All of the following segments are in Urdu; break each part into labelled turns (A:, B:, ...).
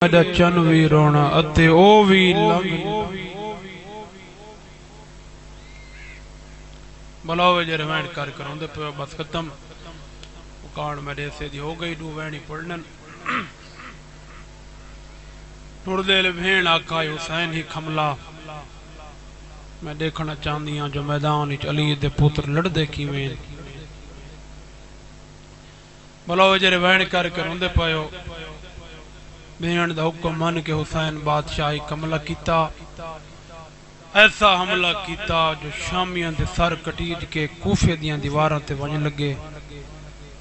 A: میڈا چن وی رونا اتے او وی لنگ بلاوے جے روین کر کروں دے پہ بس ختم کارڈ میرے سے دی ہو گئی دو وینی پڑھنن ٹوڑ دے لے بھین آقا حسین ہی کھملا میں دیکھنا چاندی ہاں جو میدان اچ علی دے پتر لڑ دے کی وین بلاوے جے روین کر کروں دے پایو بھین دا حکم من کے حسین بادشاہی کملہ کیتا ایسا حملہ کیتا جو شامیاں دے سر کٹیج کے کوفے دیاں دیواراں تے ونج لگے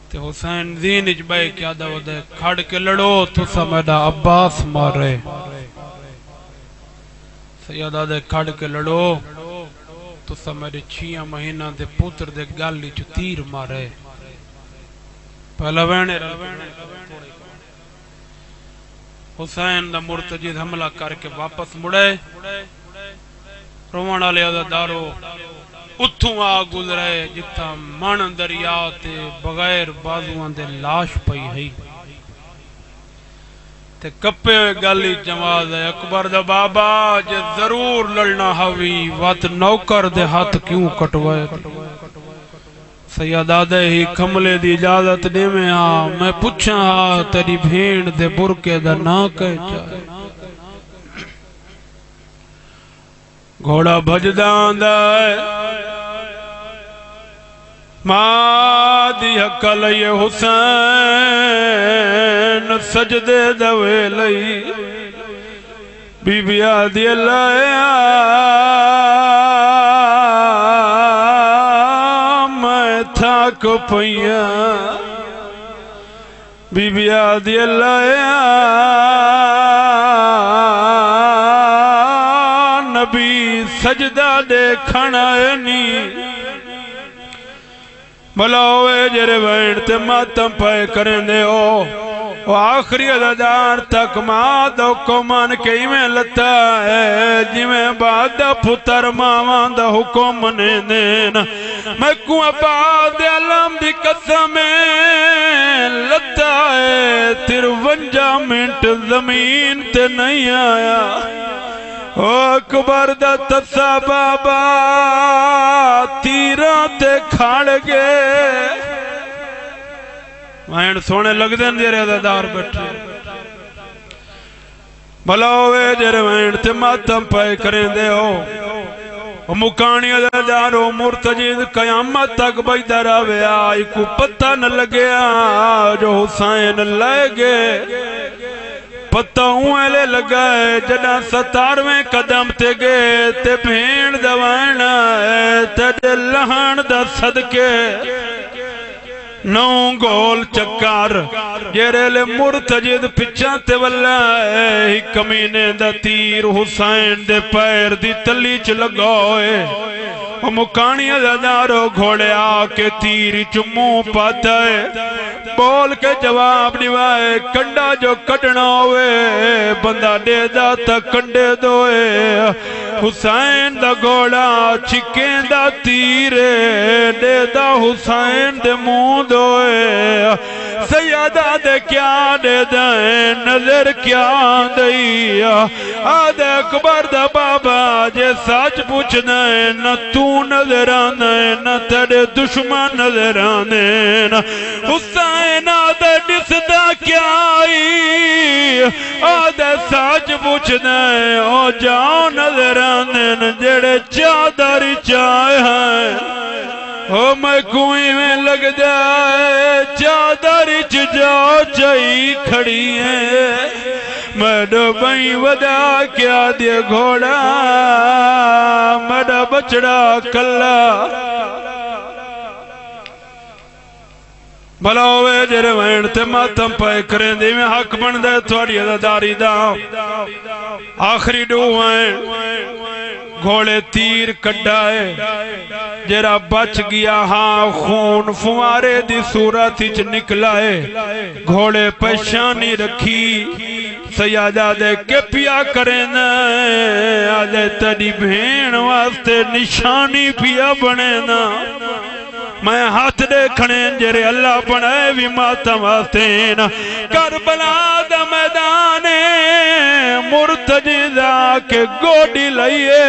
A: تے حسین دین اچ بے کیا دا ودے کھڑ کے لڑو تسا میڈا عباس مارے سیادہ دے کھڑ کے لڑو تسا میرے 6 مہینہ دے پوتر دے گالی چ تیر مارے پہلا وینے حسین دا مرتجد حملہ کر کے واپس مڑے روان والے عزادارو اتھوں آ گزرے جتھا من دریا تے بغیر بازوان دے لاش پئی ہے تے کپے ہوئے گالی جماز ہے اکبر دا بابا جے ضرور لڑنا ہوئی وات نوکر دے ہاتھ کیوں کٹوائے سیادہ دے ہی کھملے دی اجازت دے میں میں پوچھا تیری بھین دے برکے دا نا کہے چاہے گھوڑا بھجدان دائے ماں دی حقا لئے حسین سجدے دوے لئی بی بی آدھی اللہ میں تھاک پئیاں بی بی آدھی اللہ نبی سجدہ دیکھنا نہیں بلاوے جرے وینڈتے ماتم پائے کریں دے او آخری عددار تک مادو کو من کے میں لتا ہے جی میں بعد پتر مامان دا حکم نے دینا میں کو عباد علم دی قسم لتا ہے 53 منٹ زمین تے نہیں آیا اکبر دا تسا بابا تیران تے کھاڑ گے مائن سونے لگ دیں دے رہا دار بیٹھے بلاوے جرے مائن تے ماتم پائے کریں دے ہو مکانی دارو مرتجد قیامت تک بیدر آوے آئی کو پتہ نہ لگیا جو حسین لے گے پتہ ہوئے لگائے جنا 17ویں قدم تے گئے تے بھین دوائنا ہے تے لہن دا صدقے نو گول چکار جیرے لے مرتجد پچھا تے واللہ ہے کمینے دا تیر حسین دے پیر دی تلی چ لگوئے مکانی عزادارو گھوڑے آکے تیری چمو پاتا ہے بول کے جواب نوائے کنڈا جو کٹنا ہوئے بندہ دے داتا کنڈے دوئے حسین دا گھوڑا چکیں دا تیرے دے دا حسین دے مون دوئے سیادہ دے کیا دے دائیں نظر کیا دئی آدھے اکبر دا بابا جے ساچ پوچھ دائیں نہ تو نظر آنے نہ تیرے دشمن نظر آنے حسین آدھے ڈسدہ کیا آئی آدھے ساچ پوچھ دائیں او جاؤ نظر آنے جڑے چادری چاہے ہیں او میں کوئی میں لگ جائے چادری جاؤ چاہی کھڑی ہے میڈا بھائی ودا کیا دیا گھوڑا میڈا بچڑا کلا بلاوے جرے وین تے ماتم پائے کریں دی میں حق بن دے تھوڑی عدداری دا آخری ڈوائیں گھوڑے تیر کڈائے جرا بچ گیا ہاں خون فوارے دی صورت ہی نکلائے گھوڑے پیشانی رکھی سیادہ دے کے پیا کریں آدھے تیری بھین واسطے نشانی پیا بنے نا میں ہاتھ دیکھنے جرے اللہ بنائے بھی ماتم واسطے نا کربلا دا میدانے مرتجدہ کے گوڑی لئیے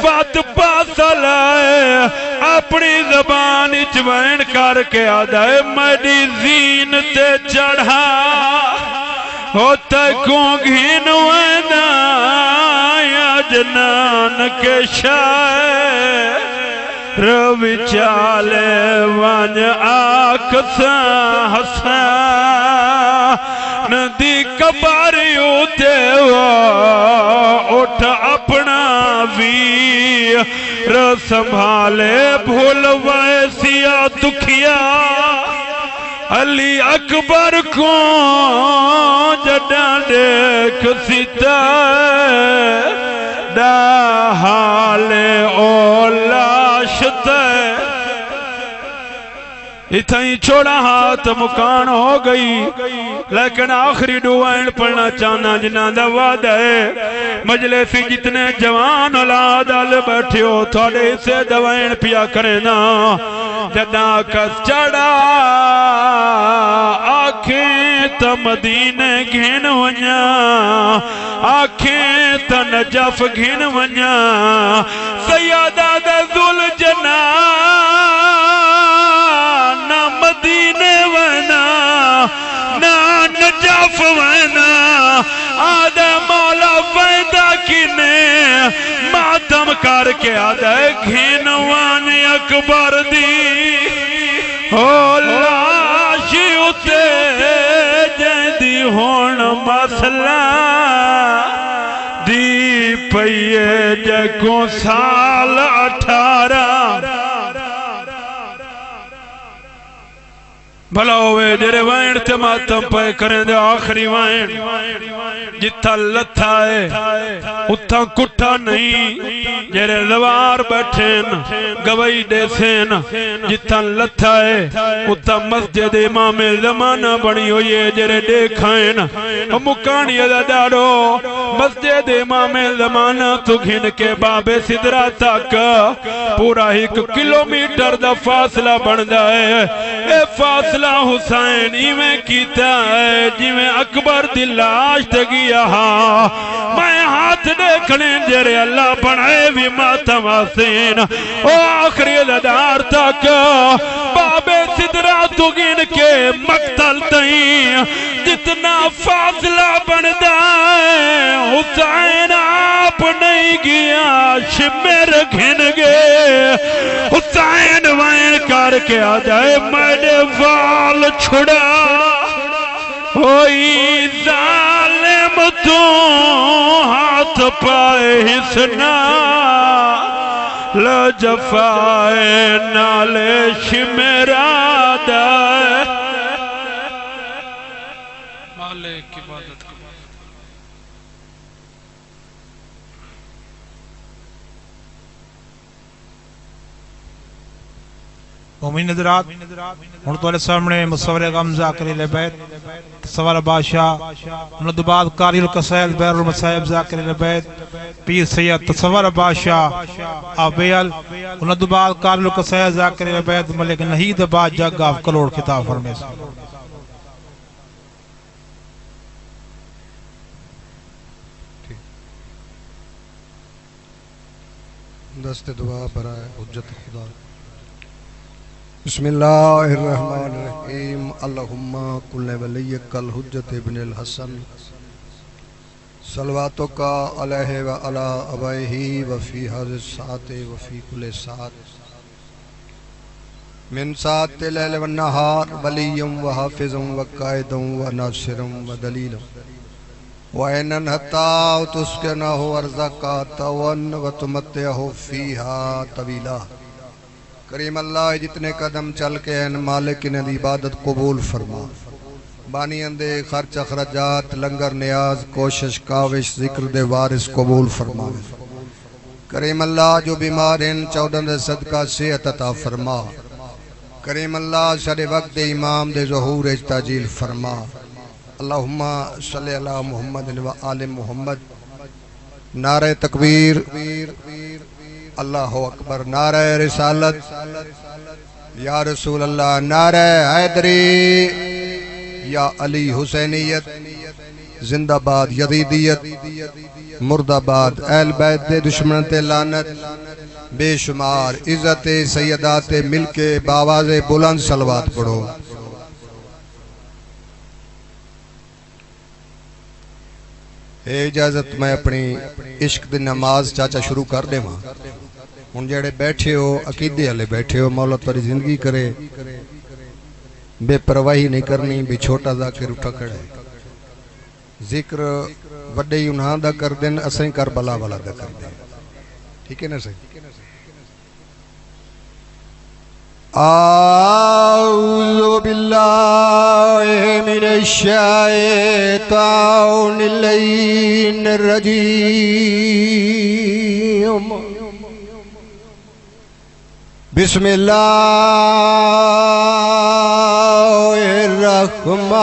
A: فات پاسا لائے اپنی زبان چوین کر کے آدھائے میری زین تے چڑھا ہوتا کوں گھین وینا یا جنان کے شائے روی چالے وان آکسا حسا ندی کباری ہوتے اٹھ اپنا وی رسمبھالے بھول ویسیا دکھیا علی اکبر کو جڑا دیکھ سیتا دا حال اولاش تے اتھائی چھوڑا ہاتھ مکان ہو گئی لیکن آخری دعائیں پڑھنا چاہنا جنہ دا وعدہ ہے مجلسی جتنے جوان اولاد آل بیٹھے ہو تھوڑے سے دعائیں پیا کرنا جدہ کس چڑھا آنکھیں تا مدینہ گھن ونیا آنکھیں تا نجف گھن ونیا سیادہ دا ذل جنا نا مدینہ ونا نا نجف ونا آدھے مولا ویدہ کینے ماتم کر کے آدھے گھنوان اکبر دی لاشی اتے جیدی ہون مسئلہ دی پئیے جگوں سال 18 بھلا ہوئے جرے وائن تے ماتم پہ کریں دے آخری وائن جتا لتھا ہے اتھا کٹھا نہیں جرے روار بیٹھیں گوئی دے سین جتا لتھا ہے اتھا مسجد امام زمانہ بنی ہوئی ہے جرے دیکھائیں مکانی ادا دارو مسجد امام زمانہ تو گھن کے باب صدرہ تک پورا 1 کلومیٹر دا فاصلہ بن جائے اے فاصلہ حسین میں کیتا ہے جی میں اکبر دی لاش تگیا ہاں میں ہاتھ دیکھنے جرے اللہ بنائے بھی ماتم حسین او آخری لدار تک باب صدرہ تو گن کے مقتل تئیں جتنا فاصلہ بن دائے حسین آپ نہیں گیا شمر گھن گئے حسین وائن کر کے آ جائے میرے وال چھڑا ہوئی ظالم تو ہاتھ پائے حسنا لجفائے نالے شمرا دائے مالک عبادت کو
B: مومن نظرات ہن تو سامنے مصور غم ذاکر اہل بیت تصور بادشاہ انہوں دو بعد قاری القصائد بیر المصائب ذاکر اہل بیت پیر سید تصور بادشاہ آبیل انہوں دو بعد قاری القصائد ذاکر اہل بیت ملک نحید بعد جگ آف کروڑ کتاب فرمے سے
C: دست دعا برائے حجت خدا بسم اللہ الرحمن الرحیم اللہم کل ولیک الحجت ابن الحسن صلواتک علیہ وعلا ابائہ وفی حضر سات وفی کل سات من سات لیل والنہار ولیم وحافظم وقائدم وناصرم ودلیلم وَإِنَّنْ حَتَّى تُسْكِنَهُ وَرْزَقَ تَوَنْ وَتُمَتِّعَهُ فِيهَا طَوِيلًا کریم اللہ جتنے قدم چل کے ان مالک نے عبادت قبول فرما بانی اندے خرچ اخراجات لنگر نیاز کوشش کاوش ذکر دے وارث قبول فرما کریم اللہ جو بیمار ہیں 14 دے صدقہ صحت عطا فرما کریم اللہ سارے وقت دے امام دے ظہور تاجیل فرما اللہم صلی اللہ محمد و آل محمد نعرہ تکبیر اللہ اکبر نعرہ رسالت یا رسول اللہ نعرہ حیدری یا علی حسینیت زندہ باد یزیدیت مرد آباد اہل بیت دے دشمن تے لعنت بے شمار عزت سیدات مل کے باواز بلند صلوات پڑھو اے اجازت میں اپنی عشق دی نماز چاچا شروع کر دے ماں ان جڑے بیٹھے ہو عقیدے والے بیٹھے ہو مولا تاری زندگی کرے بے پرواہی نہیں کرنی بھی چھوٹا ذاکر اٹھا کھڑے ذکر وڈے ہی انہاں دا کر دیں اسیں کربلا والا دا کر دیں ٹھیک ہے نا صحیح اعوذ باللہ من الشیطان اللعین الرجیم بسم اللہ الرحمن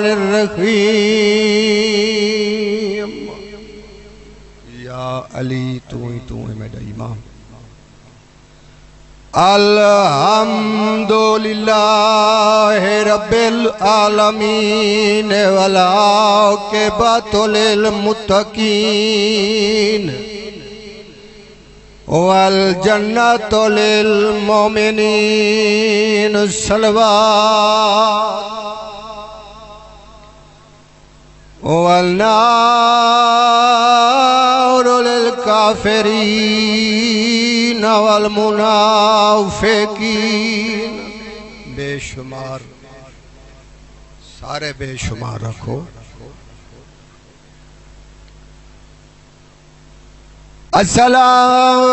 C: الرحیم یا علی تو ہی میرا امام الحمدللہ رب العالمین والعاقبۃ للمتقین والجنت للمؤمنین صلوات والنار للکافرین والمنافقین بے شمار سارے بے شمار رکھو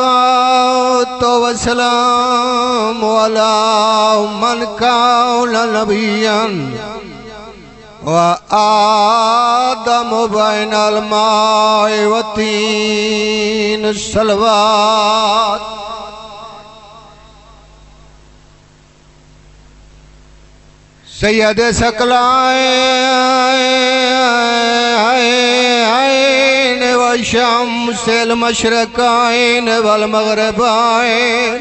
C: الصلاة والسلام على من كان نبيا وآدم بين الماء والطين الصلوات سید ثقلین وشمس المشرقین والمغربین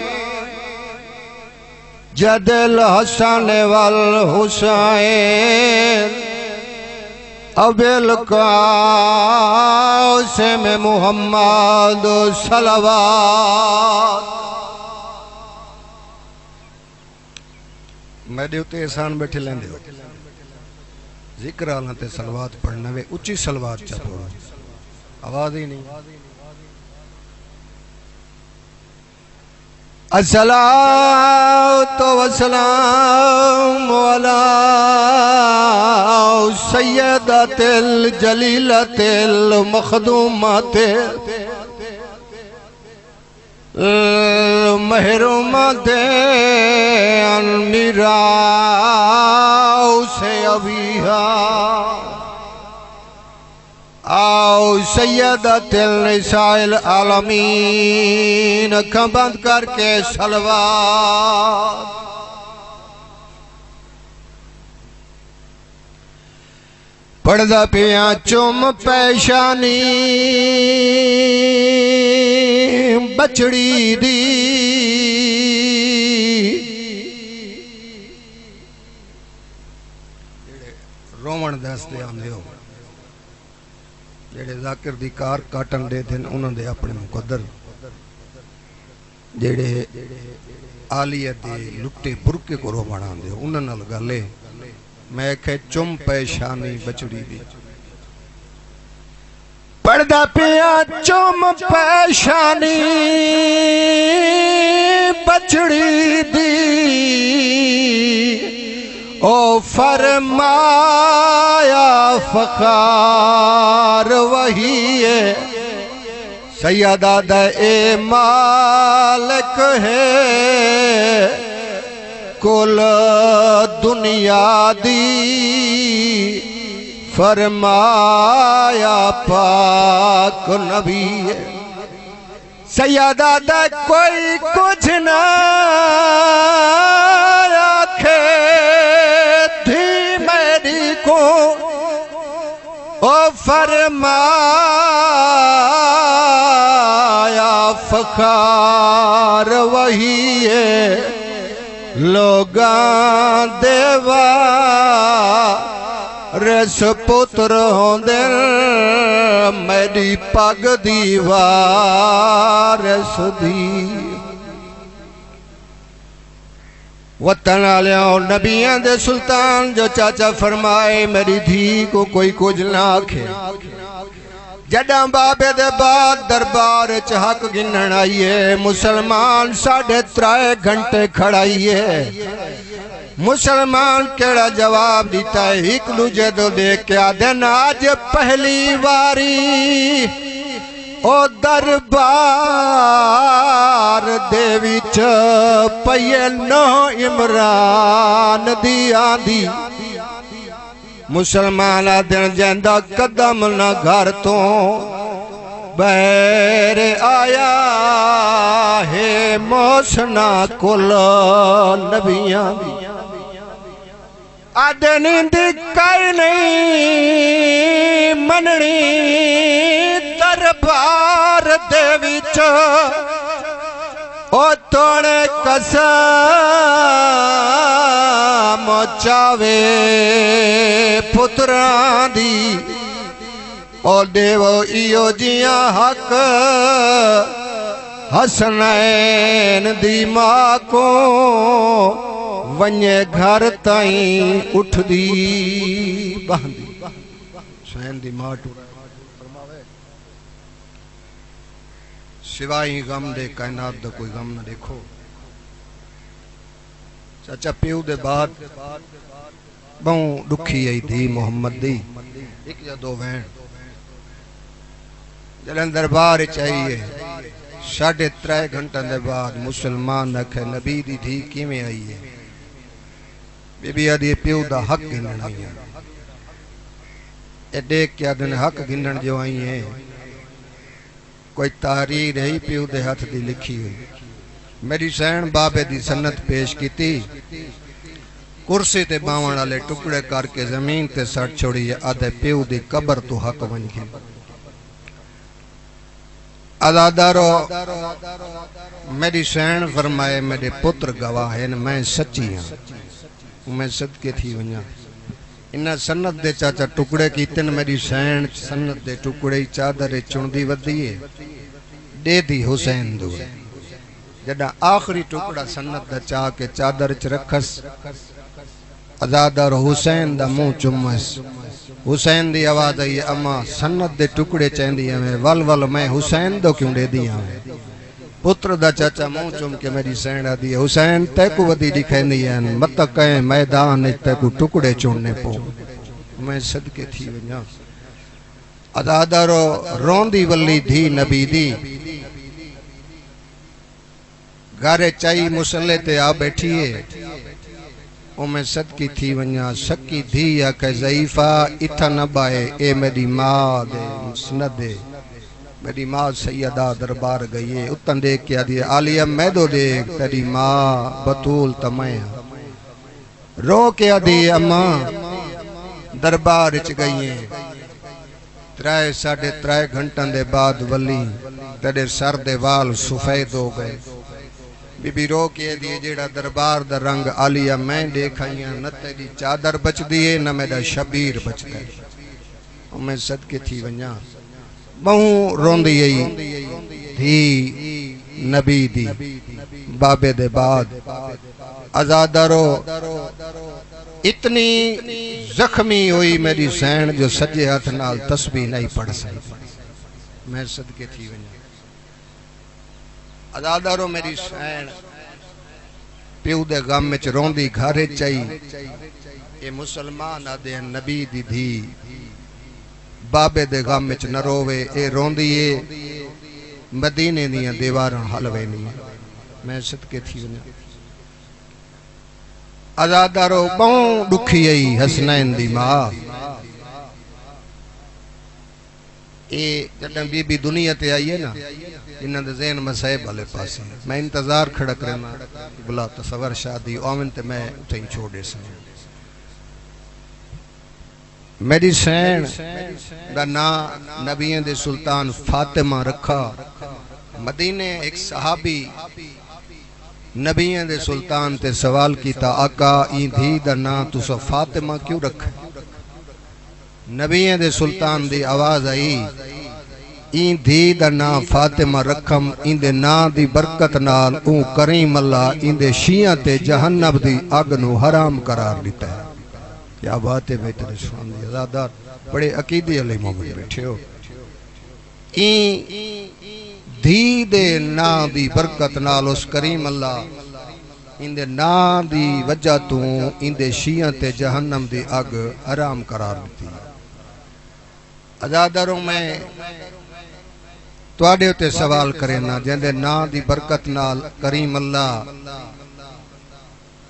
C: جد الحسن والحسین ابی القاسم محمد صلوات میں دیوتے احسان بیٹھے لیں دیو ذکر آلہ تے صلوات پڑھنا وے اچھی صلوات چاہ پڑھو آواز ہی نہیں الصلاة والسلام على سیدات الجلیلات المخدومات محرومات میراث ابیہا آؤ سیدت النساء العالمین کھاں بند کر کے صلوات پڑھدا پیاں چم پیشانی بچڑی دی رومن دستے آندے ہو جڑے ذاکر دی کار کاٹن دے دن انہوں دے اپنے مقدر جڑے آلیت دے لٹے برکے کو رو بڑھان دے انہوں نے لگا لے میں کہے چم پیشانی بچڑی دی پردہ پیا چم پیشانی بچڑی دی او فرمایا فخار وہی ہے سیدہ دے مالک ہے کل دنیا دی فرمایا پاک نبی ہے سیدہ دے کوئی کچھ نہ رکھے تھی میری کو او فرمایا فخار وہی ہے لوگاں دیوا وارس پتر ہوندے میری پگ دی وارس دی وطن آلیاں نبیاں دے سلطان جو چاچا فرمائے میری دھی کو کوئی کچھ نہ آکھے جڑاں بابے دے بعد دربار حق گنن آئیے مسلمان 3.5 گھنٹے کھڑائیے مسلمان کیڑا جواب دیتا ہے ایک دوجے دو دیکھ کے آدھن آج پہلی واری او دربار دے وچ پئیے نو عمران دی آندی مسلمان آدھن جیندہ قدم نہ گھر تو بیر آیا ہے موسنا کل نبیاں دی آدھن دکھائی نہیں مننی دربار دے وچ او توڑے قسم چاوے پتران دی او دیو ایو جیاں حق حسنین دی ماں کو ونجے گھر تائیں اٹھ دی باندی حسین دی ماں ٹوٹ سوائی غم دے کائنات دا کوئی غم نہ دیکھو چاچا پیو دے بعد بہوں دکھی آئی تھی محمد دی ایک یا دو وین جلن دربار چاہیے 3.5 گھنٹہ دے بعد مسلمان رکھے نبی دی تھی کی میں آئی ہے بی بی آدھی پیو دا حق گنن آئی ہے اے دیکھ کیا دن حق گنن جو آئی ہے کوئی تحریر ہے پیو دے ہاتھ دی لکھی ہوئی میری سین بابے دی سنت پیش کی تھی کرسی تے باون والے ٹکڑے کر کے زمین تے سٹ چھوڑی آدھے پیو دی قبر تو حق بن گئی عزادارو میری سین فرمائے میرے پتر گواہ ہیں میں سچی ہوں میں صدقے تھی ونیا انہا سنت دے چاچا ٹکڑے کی تن میری سین سنت دے ٹکڑے چادر چندی ودیے دے دی حسین دو جڑا آخری ٹکڑا سنت دا چاہ کے چادر چ رکھس عزادار حسین دا منہ چمس حسین دی آواز آئی اما سنت دے ٹکڑے چاہندی ہمیں ول میں حسین دو کیوں دے دیا ہمیں پتر دا چاچا منہ چم کے میری سین دی حسین تیکو ودی دکھیں دی ہیں مت کہیں میدان تیکو ٹکڑے چوننے پو میں صدقے تھی ونیا عزادارو روندی ولی دھی نبی دی گارے چائی مسلح تے آ بیٹھیے او میں صدقی تھی ونیا سکی دھی یا کہ ضعیفہ اتھا نبائے اے میری ماں دے مسند دے میری ماں سیدہ دربار گئیے اتن دیکھ کیا دیئے آلیہ میدو دیکھ تیری ماں بطول تمہیں رو کیا دیئے اماں دربار اچ گئیے 3.5 گھنٹن دے بعد ولی تیرے سر دے وال سفید ہو گئے بی بی رو کے دیئے جیڑا دربار دا رنگ آلیہ میں دیکھائیاں نہ تیری چادر بچ دیئے نہ میرا شبیر بچ دے میں صدقے تھی ونیا بہوں روندی یہی تھی نبی دی بابے دے بعد عزادارو اتنی زخمی ہوئی میری سین جو سجے ہاتھ نال تسبیح نہیں پڑھ سکتی میں صدقے تھی ونیا عزادارو میری سین پیو دے غم میں روندی گھارے چاہی اے مسلمان آدھے نبی دی دھی بابے دے غم میں نہ روے اے روندی اے مدینے دیاں دیواراں حلوے نہیں میں صدقے تھی ونیا عزادارو بہوں دکھی آئی حسنین دی ماں اے جڑا بی بی دنیا تے آئیے نا انہاں دے ذہن مسائب والے پاس میں انتظار کھڑک رہنا بلا تصور شادی اومن تے میں اتھیں چھوڑے سنے میری سین دا نا نبیین دے سلطان فاطمہ رکھا مدینے ایک صحابی نبیین دے سلطان تے سوال کیتا آقا این دھی دا نا تسا فاطمہ کیوں رکھا نبییں دے سلطان دی آواز آئی این دھی دا نام فاطمہ رکھم این دے نام دی برکت نال اون کریم اللہ این دے شیعہ تے جہنم دی اگ نو حرام قرار دیتا ہے. کیا بات ہے بہتر اسلام دی ازادار بڑے عقیدے علی مومن بیٹھے ہو. این دھی دے نام دی برکت نال اس کریم اللہ ان دے نام دی وجہ تو ان دے شیعہ تے جہنم دی اگ حرام قرار دیتی. ازاداروں میں تواڈے تے سوال کرنا جن دے نام دی برکت نال کریم اللہ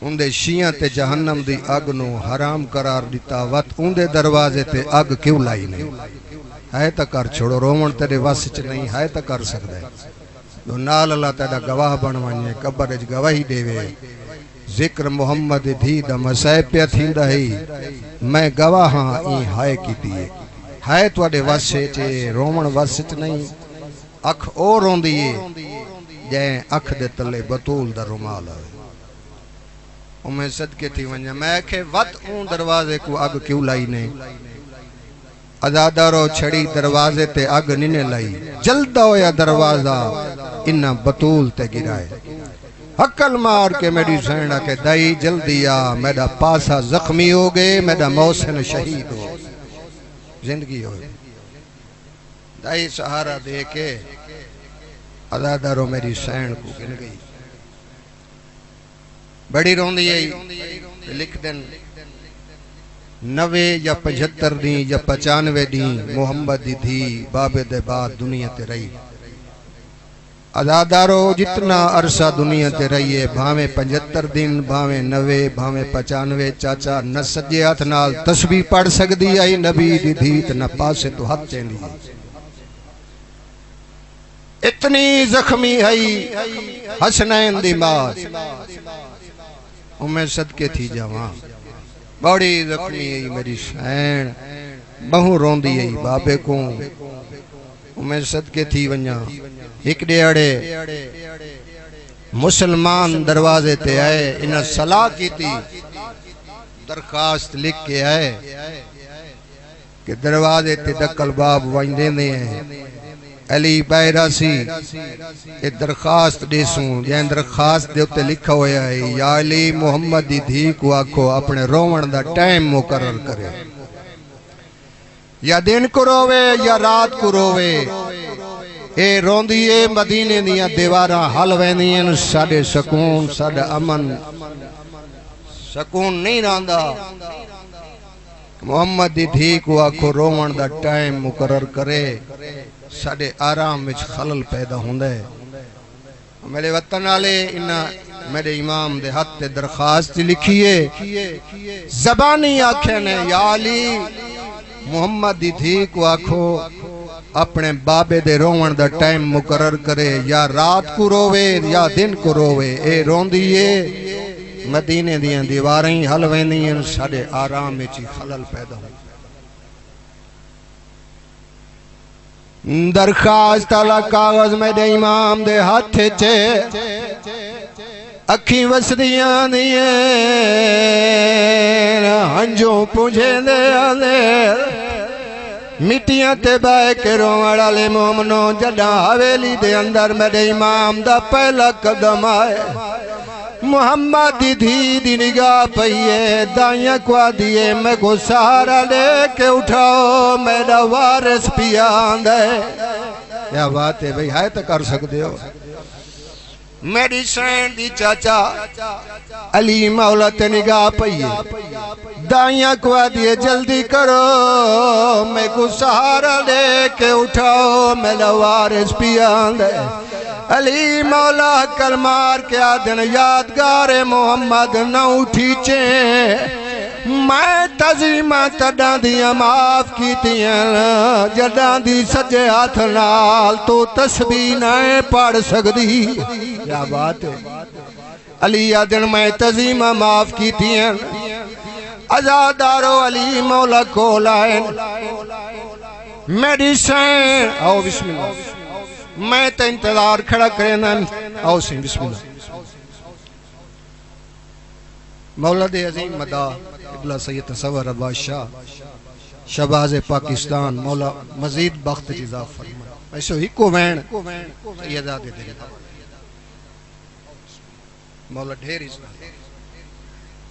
C: ان دے شیعہ تے جہنم دی اگ نو حرام قرار دیتا وقت ان دے دروازے تے اگ کیوں لائی نہیں؟ ہے تا کر چھوڑو رومن تیرے واسچ نہیں ہے تا کر سکتا ہے. تو نال اللہ تعالیٰ گواہ بنوائیں قبر اج گواہی دے وے ذکر محمد دھی دا مسائب پہ تھیندا ہی میں گواہ ہاں این ہائے کی دیئے ہے تواڈے واسچ رومن واسچ نہیں. اکھ او روندیے جائیں اکھ دے تلے بطول دا رومال ہے. میں صدقے تھی ونجا میں کہ وقت اون دروازے کو اگ کیوں لائی نہیں؟ ازادارو چھڑی دروازے تے اگ نہیں لائی جلدہ ہویا دروازہ انہا بطول تے گرائے. حقل مار کے میری سینڈا کے دائی جلدی آ میرا پاسا زخمی ہو گئے میرا محسن شہید ہو زندگی ہو. دائی سہارا دے کے ازادارو میری سینڈ کو گن گئی بڑی روندی ہے لکھ دن 90 یا 75 دیں یا 95 دیں محمد دی دھی بابے دے بعد دنیا تے رہی. ازادارو جتنا عرصہ دنیا تے رہی ہے بھاویں 75 دن بھاویں 90 بھاویں 95 چاچا نہ سجے ہاتھ نال تسبیح پڑھ سکدی آئی نبی دی دھی تے نہ پاسے تو ہاتھ چیندی ہے. اتنی زخمی ہے حسنین دی ماں میں صدقے تھی جاواں بڑی زخمی ہے میری سین بہو روندی ہے بابے کو میں صدقے تھی ونجا. ایک ڈیڑے مسلمان دروازے تے آئے انہاں صلاح کی تھی درخواست لکھ کے آئے کہ دروازے تے دکل باب وائن دینے ہیں علی بائرہ سی ایک درخواست دیسوں جہاں درخواست دے ہوتے لکھا ہویا ہے یا علی محمد دی دھی کو آکھو اپنے رومن دا ٹائم مقرر کرے یا دن کو روے یا رات کو روے اے روندیے مدینے دیا دیواراں حل ویندیاں ساڑے سکون ساڑے امن سکون نہیں راندا. محمد دی دھی کو آکھو رومن دا ٹائم مقرر کرے ساڑے آرام وچ خلل پیدا ہوندہ ہے. میرے وطن آلے انہا میرے امام دے ہاتھ تے درخواست لکھیے زبانی آکھیں نے یا علی محمد دی دھی کو آکھو اپنے بابے دے رومن دا ٹائم مقرر کرے یا رات کو روے یا دن کو روے اے روندیے مدینے دیاں دیواریں حل ویندیاں ساڑے آرام وچ خلل پیدا ہوندہ. درخواست اللہ کاغذ میرے امام دے ہاتھ چے اکھی وسدیاں دیئے ہنجوں پوجھے دے آدھے مٹیاں تے بائے کے روڑا لے مومنوں جڑا حویلی دے اندر میرے امام دا پہلا قدم آئے محمد دی دھی دی نگاہ پئیے دائیاں کو دیئے میں کو سہارا لے کے اٹھاؤ میرا وارث پیاند ہے. کیا بات ہے بھئی ہے تو کر سکتے ہو. میری سین دی چاچا علی مولا تے نگاہ پئیے دائیاں کو دیئے جلدی کرو میں کو سہارا لے کے اٹھاؤ میرا وارث پیاند ہے. علی مولا کلمار کے آدن یادگار محمد نہ اٹھی چیں میں تزیمہ تڈاں دیاں معاف کی تیاں جڈاں دی سجے ہاتھ نال تو تسبیح نہ پڑھ سکدی. کیا بات ہے علی آدن میں تزیمہ معاف کی تیاں ازادارو علی مولا کو لائن میری سین آؤ بسم اللہ میں تے انتظار کھڑا کرنا آؤ سین بسم اللہ. مولا دے عظیم مدہ ابلا سید تصور بادشاہ شہباز پاکستان مولا مزید بخت اضافہ فرمائے ایسو ہی کو وین سیدہ دے دے مولا ڈھیر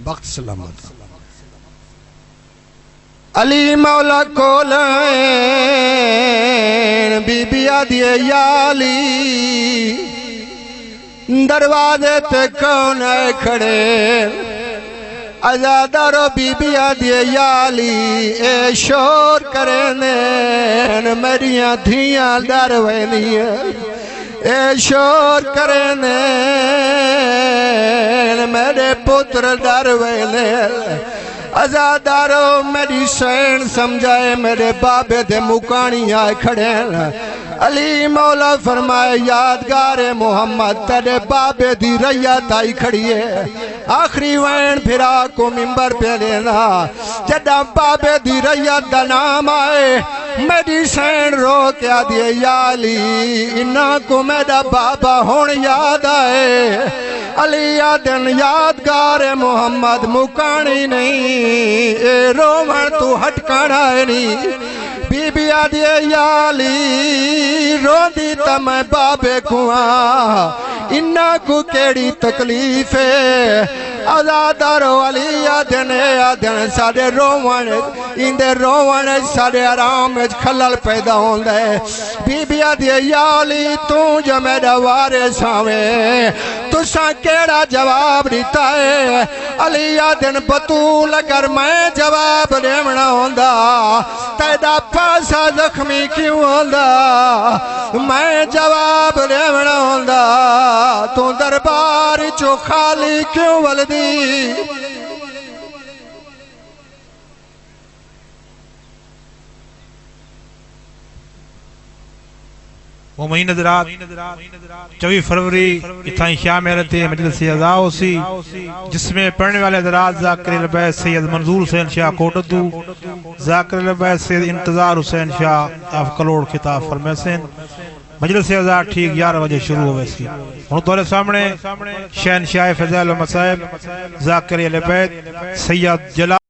C: بخت سلامت علی مولا کولین بی بی آدھیے یالی دروازے تے کون آئے کھڑے ازادارو بی بی آدھیے یالی اے شور کریں میریاں دھیاں ڈر وینیاں اے شور کریں میرے پتر ڈر وینے ازادارو میری سین سمجھائے میرے بابے دے مکانی آئے کھڑے علی مولا فرمائے یادگار محمد تیرے بابے دی ریت آئی کھڑی ہے آخری وین پھرا کو ممبر پہ لینا جدہ بابے دی ریت دا نام آئے میری سین رو کیا دیے یالی انہاں کو میرا بابا ہون یاد آئے علی آدن یادگار محمد مکانی نہیں اے رومن تو ہٹکانا ہے نہیں بی بی آدھیے یالی رو دی تا میں بابے کھواں انہاں کو کیڑی تکلیف ہے ازادارو علی آدن سارے رومن اندے رومن سارے آرام کھلل پیدا ہوں دے بی بی آدھیے یالی تو جو میرا وارث آویں تو ساں کیڑا جواب دیتا ہے علی آدن بطول اگر میں جواب دیمنا ہوندہ تیڑا پاسا زخمی کیوں ہوندہ میں جواب دیمنا ہوندہ تو دربار چو خالی کیوں ولدی
B: وہ مہینہ درات 24 فروری اتھائیں شاہ میرتے مجلس اعزا ہوسی جس میں پڑھنے والے حضرات ذاکر البیت سید منظور حسین شاہ کوٹدو ذاکر البیت سید انتظار حسین شاہ آف کلوڑ خطاب فرمیسن مجلس اعزا ٹھیک 11 بجے شروع ہوئے سی ہوں تولے سامنے شہنشاہ فضائل و مصائب ذاکر البیت سید جلال